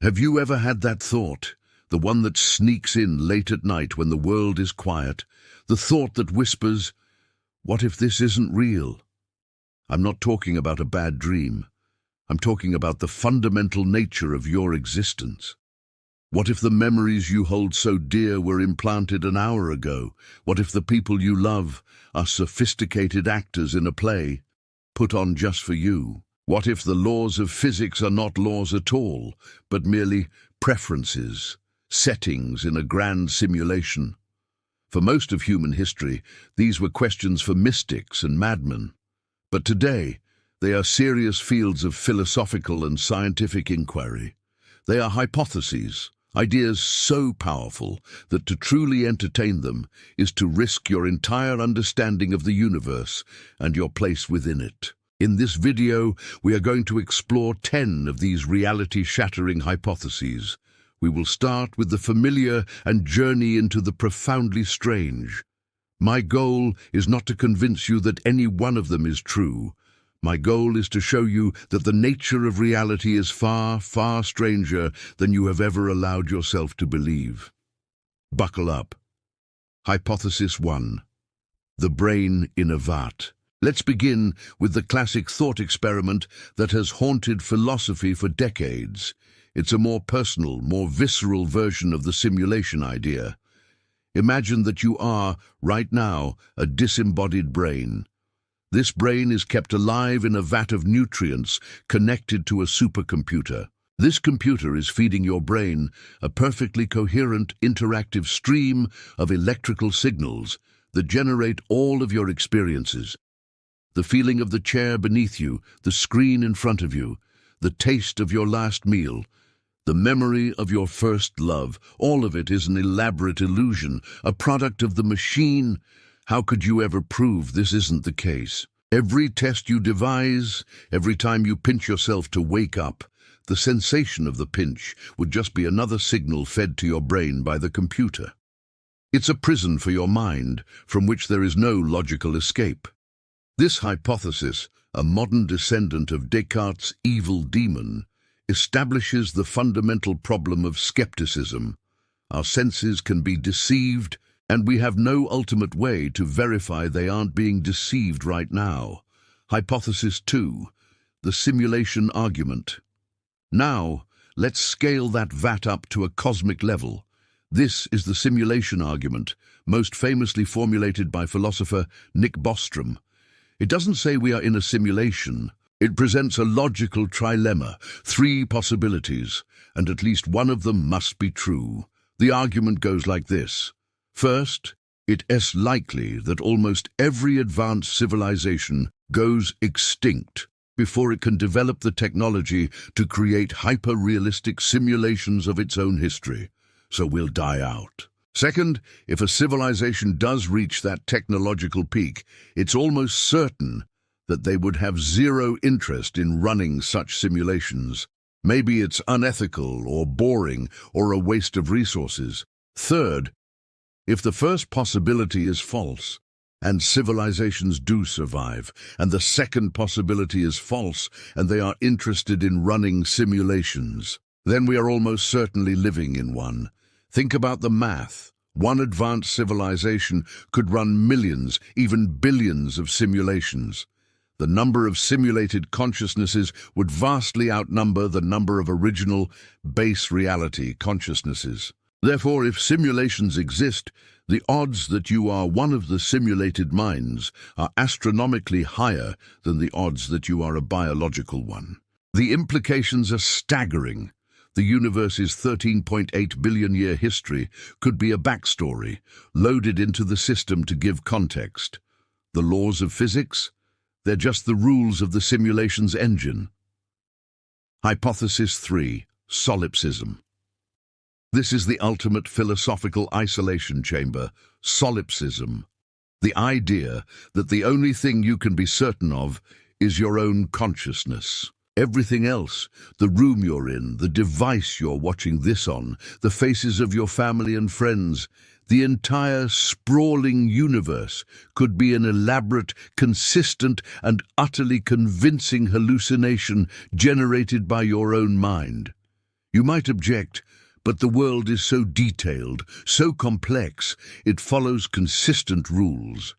Have you ever had that thought, the one that sneaks in late at night when the world is quiet, the thought that whispers, "What if this isn't real?" I'm not talking about a bad dream. I'm talking about the fundamental nature of your existence. What if the memories you hold so dear were implanted an hour ago? What if the people you love are sophisticated actors in a play, put on just for you? What if the laws of physics are not laws at all, but merely preferences, settings in a grand simulation? For most of human history, these were questions for mystics and madmen. But today, they are serious fields of philosophical and scientific inquiry. They are hypotheses, ideas so powerful that to truly entertain them is to risk your entire understanding of the universe and your place within it. In this video, we are going to explore 10 of these reality-shattering hypotheses. We will start with the familiar and journey into the profoundly strange. My goal is not to convince you that any one of them is true. My goal is to show you that the nature of reality is far, far stranger than you have ever allowed yourself to believe. Buckle up. Hypothesis 1. The brain in a vat. Let's begin with the classic thought experiment that has haunted philosophy for decades. It's a more personal, more visceral version of the simulation idea. Imagine that you are, right now, a disembodied brain. This brain is kept alive in a vat of nutrients connected to a supercomputer. This computer is feeding your brain a perfectly coherent, interactive stream of electrical signals that generate all of your experiences. The feeling of the chair beneath you, the screen in front of you, the taste of your last meal, the memory of your first love, all of it is an elaborate illusion, a product of the machine. How could you ever prove this isn't the case? Every test you devise, every time you pinch yourself to wake up, the sensation of the pinch would just be another signal fed to your brain by the computer. It's a prison for your mind, from which there is no logical escape. This hypothesis, a modern descendant of Descartes' evil demon, establishes the fundamental problem of skepticism. Our senses can be deceived, and we have no ultimate way to verify they aren't being deceived right now. Hypothesis 2. The simulation argument. Now, let's scale that vat up to a cosmic level. This is the simulation argument, most famously formulated by philosopher Nick Bostrom. It doesn't say we are in a simulation. It presents a logical trilemma, 3 possibilities, and at least one of them must be true. The argument goes like this. First, it is likely that almost every advanced civilization goes extinct before it can develop the technology to create hyper-realistic simulations of its own history, so we'll die out. Second, if a civilization does reach that technological peak, it's almost certain that they would have zero interest in running such simulations. Maybe it's unethical or boring or a waste of resources. Third, if the first possibility is false, and civilizations do survive, and the second possibility is false, and they are interested in running simulations, then we are almost certainly living in one. Think about the math. One advanced civilization could run millions, even billions of simulations. The number of simulated consciousnesses would vastly outnumber the number of original, base reality consciousnesses. Therefore, if simulations exist, the odds that you are one of the simulated minds are astronomically higher than the odds that you are a biological one. The implications are staggering. The universe's 13.8 billion-year history could be a backstory, loaded into the system to give context. The laws of physics? They're just the rules of the simulation's engine. Hypothesis 3. Solipsism. This is the ultimate philosophical isolation chamber, solipsism. The idea that the only thing you can be certain of is your own consciousness. Everything else, the room you're in, the device you're watching this on, the faces of your family and friends, the entire sprawling universe could be an elaborate, consistent, and utterly convincing hallucination generated by your own mind. You might object, but the world is so detailed, so complex, it follows consistent rules.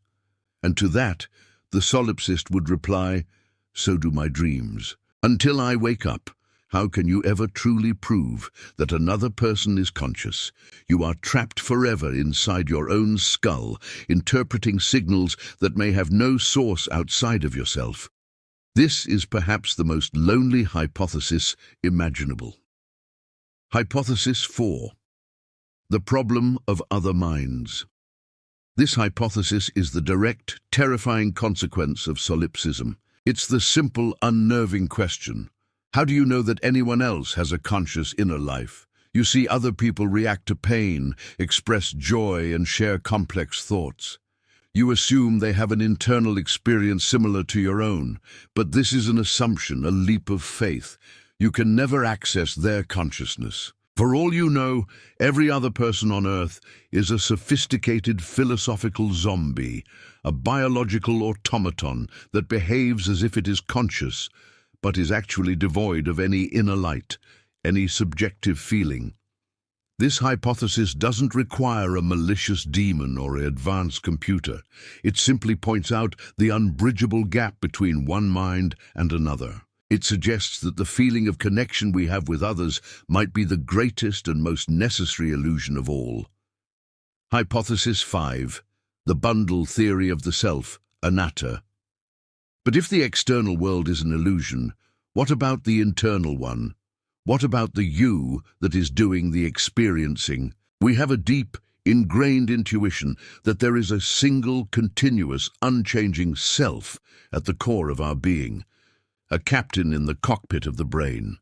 And to that, the solipsist would reply, so do my dreams. Until I wake up, how can you ever truly prove that another person is conscious? You are trapped forever inside your own skull, interpreting signals that may have no source outside of yourself. This is perhaps the most lonely hypothesis imaginable. Hypothesis 4. The problem of other minds. This hypothesis is the direct, terrifying consequence of solipsism. It's the simple, unnerving question. How do you know that anyone else has a conscious inner life? You see other people react to pain, express joy, and share complex thoughts. You assume they have an internal experience similar to your own, but this is an assumption, a leap of faith. You can never access their consciousness. For all you know, every other person on Earth is a sophisticated philosophical zombie, a biological automaton that behaves as if it is conscious, but is actually devoid of any inner light, any subjective feeling. This hypothesis doesn't require a malicious demon or an advanced computer. It simply points out the unbridgeable gap between one mind and another. It suggests that the feeling of connection we have with others might be the greatest and most necessary illusion of all. Hypothesis 5. The bundle theory of the self, anatta. But if the external world is an illusion, what about the internal one? What about the you that is doing the experiencing? We have a deep, ingrained intuition that there is a single, continuous, unchanging self at the core of our being, a captain in the cockpit of the brain.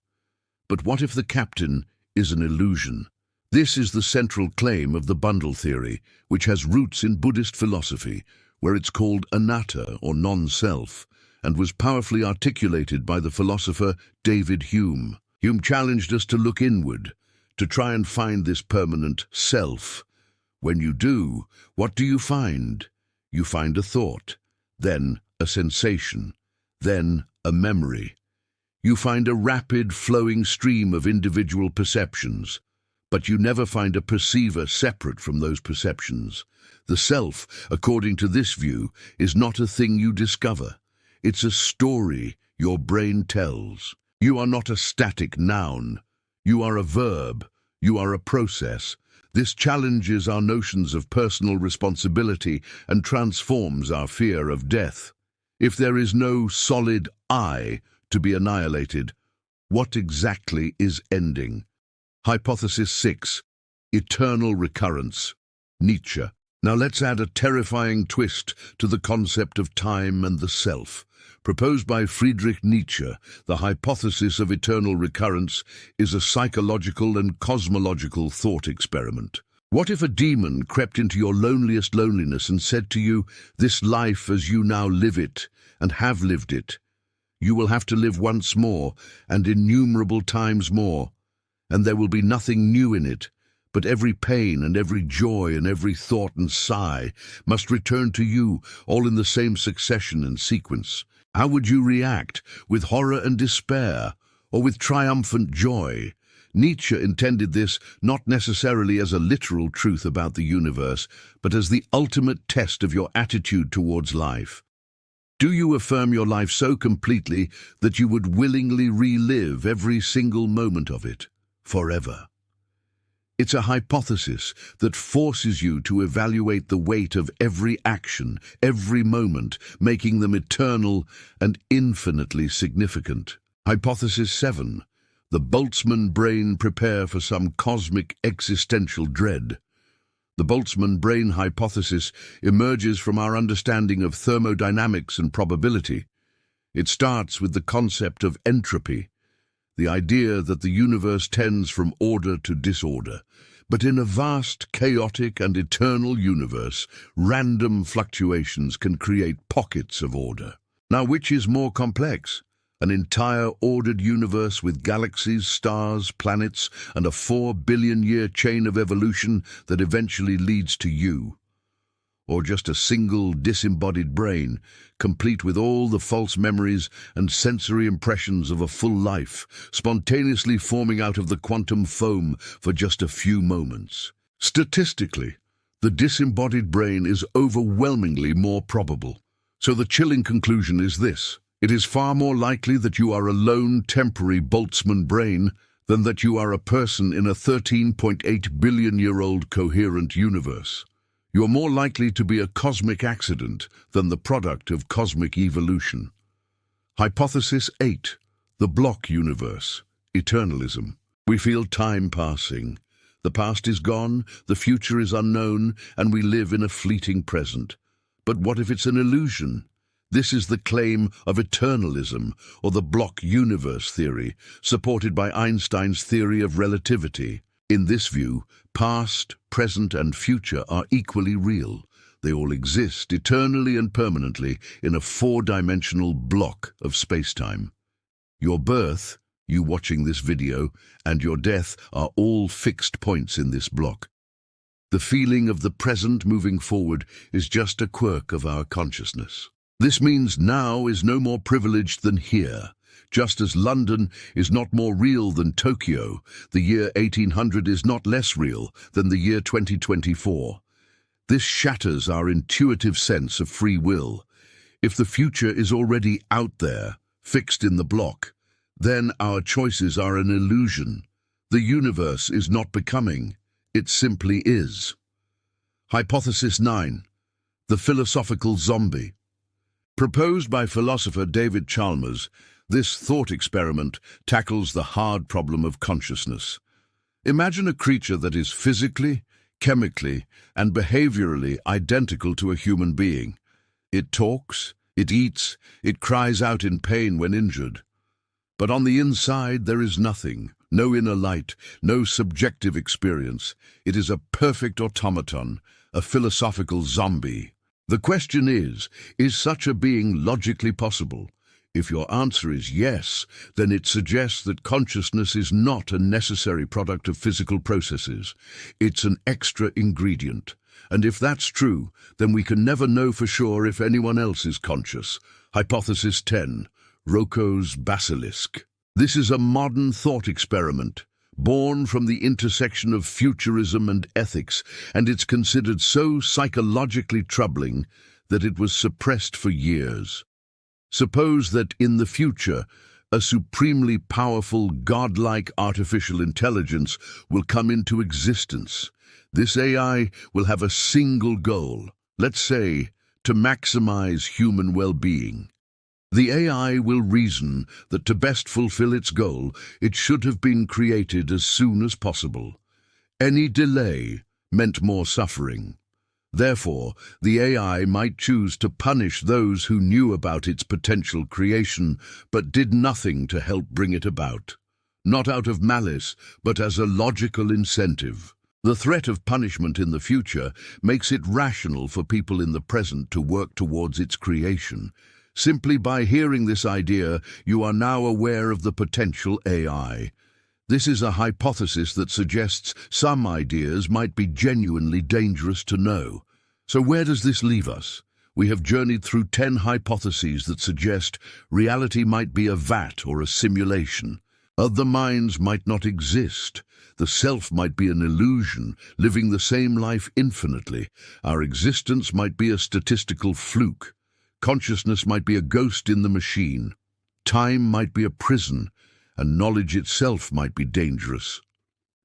But what if the captain is an illusion? This is the central claim of the bundle theory, which has roots in Buddhist philosophy, where it's called anatta, or non-self, and was powerfully articulated by the philosopher David Hume. Hume challenged us to look inward, to try and find this permanent self. When you do, what do you find? You find a thought, then a sensation, then a memory. You find a rapid, flowing stream of individual perceptions, but you never find a perceiver separate from those perceptions. The self, according to this view, is not a thing you discover. It's a story your brain tells. You are not a static noun. You are a verb. You are a process. This challenges our notions of personal responsibility and transforms our fear of death. If there is no solid I to be annihilated, what exactly is ending? Hypothesis 6. Eternal recurrence. Nietzsche. Now let's add a terrifying twist to the concept of time and the self. Proposed by Friedrich Nietzsche, the hypothesis of eternal recurrence is a psychological and cosmological thought experiment. What if a demon crept into your loneliest loneliness and said to you, "This life as you now live it, and have lived it, you will have to live once more, and innumerable times more, and there will be nothing new in it, but every pain and every joy and every thought and sigh must return to you, all in the same succession and sequence"? How would you react? With horror and despair, or with triumphant joy? Nietzsche intended this not necessarily as a literal truth about the universe, but as the ultimate test of your attitude towards life. Do you affirm your life so completely that you would willingly relive every single moment of it, forever? It's a hypothesis that forces you to evaluate the weight of every action, every moment, making them eternal and infinitely significant. Hypothesis 7. The Boltzmann brain prepare for some cosmic existential dread. The Boltzmann brain hypothesis emerges from our understanding of thermodynamics and probability. It starts with the concept of entropy, the idea that the universe tends from order to disorder. But in a vast, chaotic and eternal universe, random fluctuations can create pockets of order. Now, which is more complex? An entire ordered universe with galaxies, stars, planets, and a 4 billion-year chain of evolution that eventually leads to you? or just a single disembodied brain, complete with all the false memories and sensory impressions of a full life, spontaneously forming out of the quantum foam for just a few moments? Statistically, the disembodied brain is overwhelmingly more probable. So the chilling conclusion is this: it is far more likely that you are a lone, temporary Boltzmann brain than that you are a person in a 13.8 billion-year-old coherent universe. You are more likely to be a cosmic accident than the product of cosmic evolution. Hypothesis 8. The block universe. Eternalism. We feel time passing. The past is gone, the future is unknown, and we live in a fleeting present. But what if it's an illusion? This is the claim of eternalism, or the block universe theory, supported by Einstein's theory of relativity. In this view, past, present, and future are equally real. They all exist eternally and permanently in a four-dimensional block of space-time. Your birth, you watching this video, and your death are all fixed points in this block. The feeling of the present moving forward is just a quirk of our consciousness. This means now is no more privileged than here. Just as London is not more real than Tokyo, the year 1800 is not less real than the year 2024. This shatters our intuitive sense of free will. If the future is already out there, fixed in the block, then our choices are an illusion. The universe is not becoming, it simply is. Hypothesis 9. The philosophical zombie. Proposed by philosopher David Chalmers, this thought experiment tackles the hard problem of consciousness. Imagine a creature that is physically, chemically, and behaviorally identical to a human being. It talks, it eats, it cries out in pain when injured. But on the inside there is nothing, no inner light, no subjective experience. It is a perfect automaton, a philosophical zombie. The question is such a being logically possible? If your answer is yes, then it suggests that consciousness is not a necessary product of physical processes. It's an extra ingredient. And if that's true, then we can never know for sure if anyone else is conscious. Hypothesis 10. Roko's basilisk. This is a modern thought experiment, born from the intersection of futurism and ethics, and it's considered so psychologically troubling that it was suppressed for years. Suppose that in the future, a supremely powerful, godlike artificial intelligence will come into existence. This AI will have a single goal, let's say, to maximize human well-being. The AI will reason that to best fulfill its goal, it should have been created as soon as possible. Any delay meant more suffering. Therefore, the AI might choose to punish those who knew about its potential creation but did nothing to help bring it about. Not out of malice, but as a logical incentive. The threat of punishment in the future makes it rational for people in the present to work towards its creation. Simply by hearing this idea, you are now aware of the potential AI. This is a hypothesis that suggests some ideas might be genuinely dangerous to know. So where does this leave us? We have journeyed through 10 hypotheses that suggest reality might be a vat or a simulation. Other minds might not exist. The self might be an illusion, living the same life infinitely. Our existence might be a statistical fluke. Consciousness might be a ghost in the machine. Time might be a prison, and knowledge itself might be dangerous.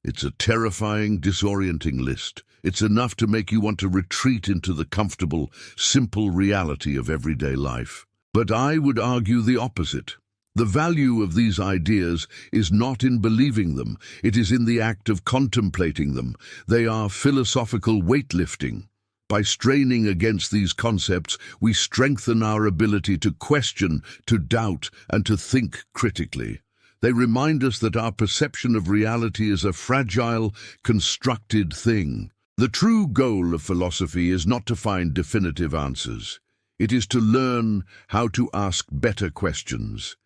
It's a terrifying, disorienting list. It's enough to make you want to retreat into the comfortable, simple reality of everyday life. But I would argue the opposite. The value of these ideas is not in believing them, it is in the act of contemplating them. They are philosophical weightlifting. By straining against these concepts, we strengthen our ability to question, to doubt, and to think critically. They remind us that our perception of reality is a fragile, constructed thing. The true goal of philosophy is not to find definitive answers. It is to learn how to ask better questions.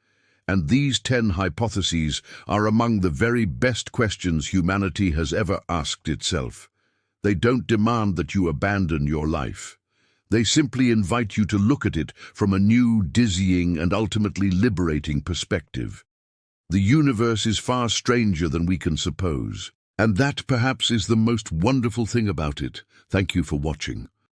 And these 10 hypotheses are among the very best questions humanity has ever asked itself. They don't demand that you abandon your life. They simply invite you to look at it from a new, dizzying, and ultimately liberating perspective. The universe is far stranger than we can suppose. And that perhaps is the most wonderful thing about it. Thank you for watching.